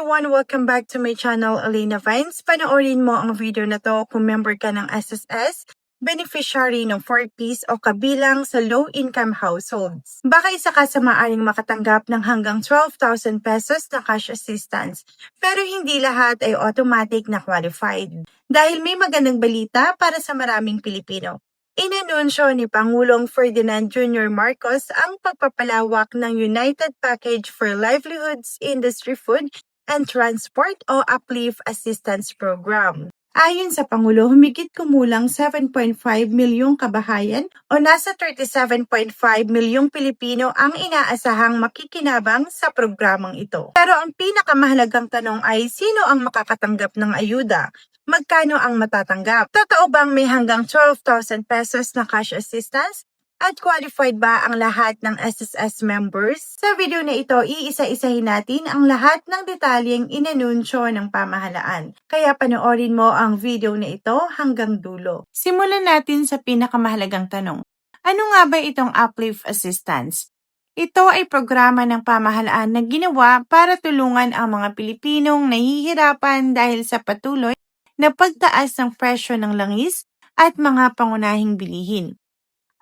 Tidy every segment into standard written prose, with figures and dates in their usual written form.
everyone! Welcome back to my channel, Elena Vines. Panoorin mo ang video na to kung member ka ng SSS, beneficiary ng 4Ps o kabilang sa low-income households. Baka isa ka sa maaaring makatanggap ng hanggang 12,000 pesos na cash assistance, pero hindi lahat ay automatic na qualified. Dahil may magandang balita para sa maraming Pilipino. Inanunsyo ni Pangulong Ferdinand Jr. Marcos ang pagpapalawak ng United Package for Livelihoods Industry Food and Transport o Uplift Assistance Program. Ayon sa Pangulo, humigit kumulang 7.5 milyong kabahayan o nasa 37.5 milyong Pilipino ang inaasahang makikinabang sa programang ito. Pero ang pinakamahalagang tanong ay sino ang makakatanggap ng ayuda? Magkano ang matatanggap? Totoo bang may hanggang 12,000 pesos na cash assistance? At qualified ba ang lahat ng SSS members? Sa video na ito, iisa-isahin natin ang lahat ng detalyeng inanunsyo ng pamahalaan. Kaya panoorin mo ang video na ito hanggang dulo. Simulan natin sa pinakamahalagang tanong. Ano nga ba itong Uplift Assistance? Ito ay programa ng pamahalaan na ginawa para tulungan ang mga Pilipinong nahihirapan dahil sa patuloy na pagtaas ng presyo ng langis at mga pangunahing bilihin.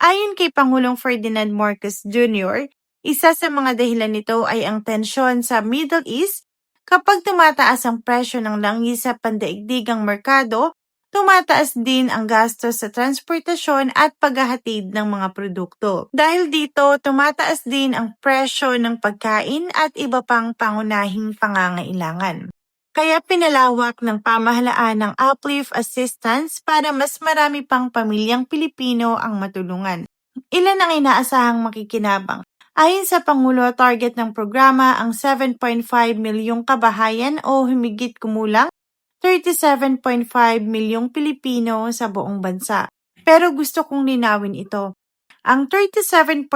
Ayon kay Pangulong Ferdinand Marcos Jr., isa sa mga dahilan nito ay ang tensyon sa Middle East. Kapag tumataas ang presyo ng langis sa pandaigdigang merkado, tumataas din ang gastos sa transportasyon at paghahatid ng mga produkto. Dahil dito, tumataas din ang presyo ng pagkain at iba pang pangunahing pangangailangan. Kaya pinalawak ng pamahalaan ng Uplift Assistance para mas marami pang pamilyang Pilipino ang matulungan. Ilan ang inaasahang makikinabang? Ayon sa Pangulo, target ng programa ang 7.5 milyong kabahayan o humigit kumulang 37.5 milyong Pilipino sa buong bansa. Pero gusto kong linawin ito. Ang 37.5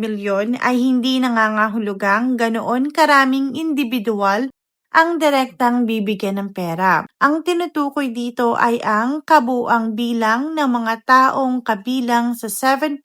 milyon ay hindi nangangahulugang ganoon karaming individual ang direktang bibigyan ng pera. Ang tinutukoy dito ay ang kabuuang bilang ng mga taong kabilang sa 7.5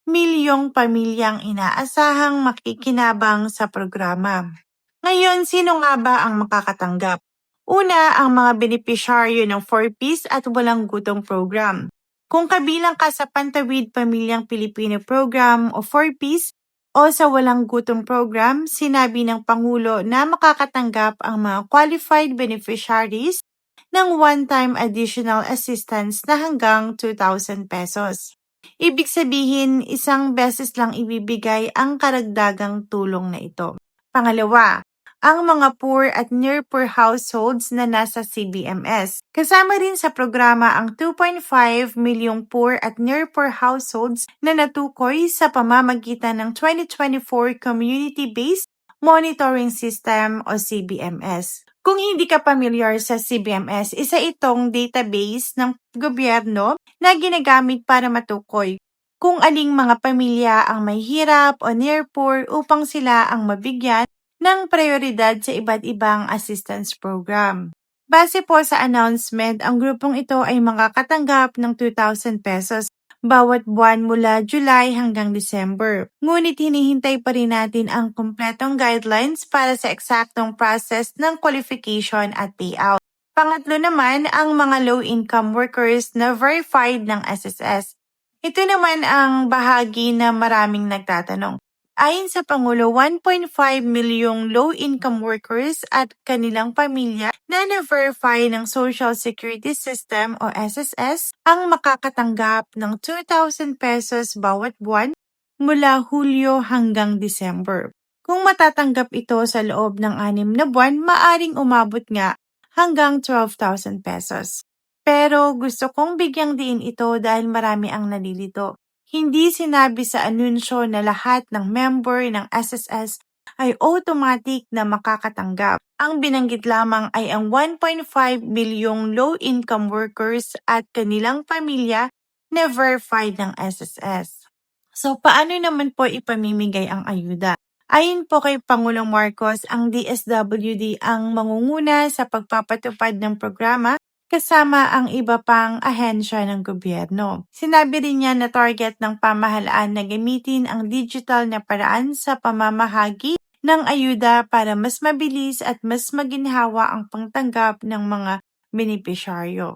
milyong pamilyang inaasahang makikinabang sa programa. Ngayon, sino nga ba ang makakatanggap? Una, ang mga benepisyaryo ng 4Ps at Walang Gutom Program. Kung kabilang ka sa Pantawid Pamilyang Pilipino Program o 4Ps, o sa Walang Gutom Program, sinabi ng Pangulo na makakatanggap ang mga qualified beneficiaries ng one-time additional assistance na hanggang 2,000 pesos. Ibig sabihin, isang beses lang ibibigay ang karagdagang tulong na ito. Pangalawa, ang mga poor at near-poor households na nasa CBMS. Kasama rin sa programa ang 2.5 milyong poor at near-poor households na natukoy sa pamamagitan ng 2024 Community-Based Monitoring System o CBMS. Kung hindi ka familiar sa CBMS, isa itong database ng gobyerno na ginagamit para matukoy kung aling mga pamilya ang may hirap o near-poor upang sila ang mabigyan ng prioridad sa iba't ibang assistance program. Base po sa announcement, ang grupong ito ay makakatanggap ng 2,000 pesos bawat buwan mula July hanggang December. Ngunit hinihintay pa rin natin ang kumpletong guidelines para sa eksaktong process ng qualification at payout. Pangatlo naman, ang mga low-income workers na verified ng SSS. Ito naman ang bahagi na maraming nagtatanong. Ayon sa Pangulo, 1.5 milyong low-income workers at kanilang pamilya na na-verify ng Social Security System o SSS ang makakatanggap ng 2,000 pesos bawat buwan mula Hulyo hanggang December. Kung matatanggap ito sa loob ng 6 na buwan, maaring umabot nga hanggang 12,000 pesos. Pero gusto kong bigyang diin ito dahil marami ang nalilito. Hindi sinabi sa anunsyo na lahat ng member ng SSS ay automatic na makakatanggap. Ang binanggit lamang ay ang 1.5 milyong low-income workers at kanilang pamilya na verified ng SSS. So, paano naman po ipamimigay ang ayuda? Ayon po kay Pangulong Marcos, ang DSWD ang mangunguna sa pagpapatupad ng programa kasama ang iba pang ahensya ng gobyerno. Sinabi rin niya na target ng pamahalaan na gamitin ang digital na paraan sa pamamahagi ng ayuda para mas mabilis at mas maginhawa ang pangtanggap ng mga benepisyaryo.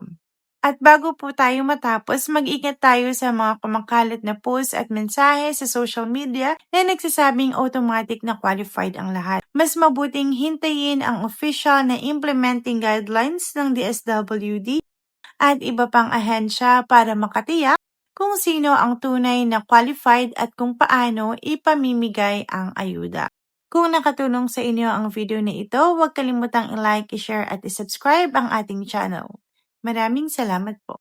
At bago po tayo matapos, mag-ingat tayo sa mga kumakalat na post at mensahe sa social media na nagsasabing automatic na qualified ang lahat. Mas mabuting hintayin ang official na implementing guidelines ng DSWD at iba pang ahensya para makatiyak kung sino ang tunay na qualified at kung paano ipamimigay ang ayuda. Kung nakatulong sa inyo ang video na ito, huwag kalimutang i-like, i-share at i-subscribe ang ating channel. Maraming salamat po.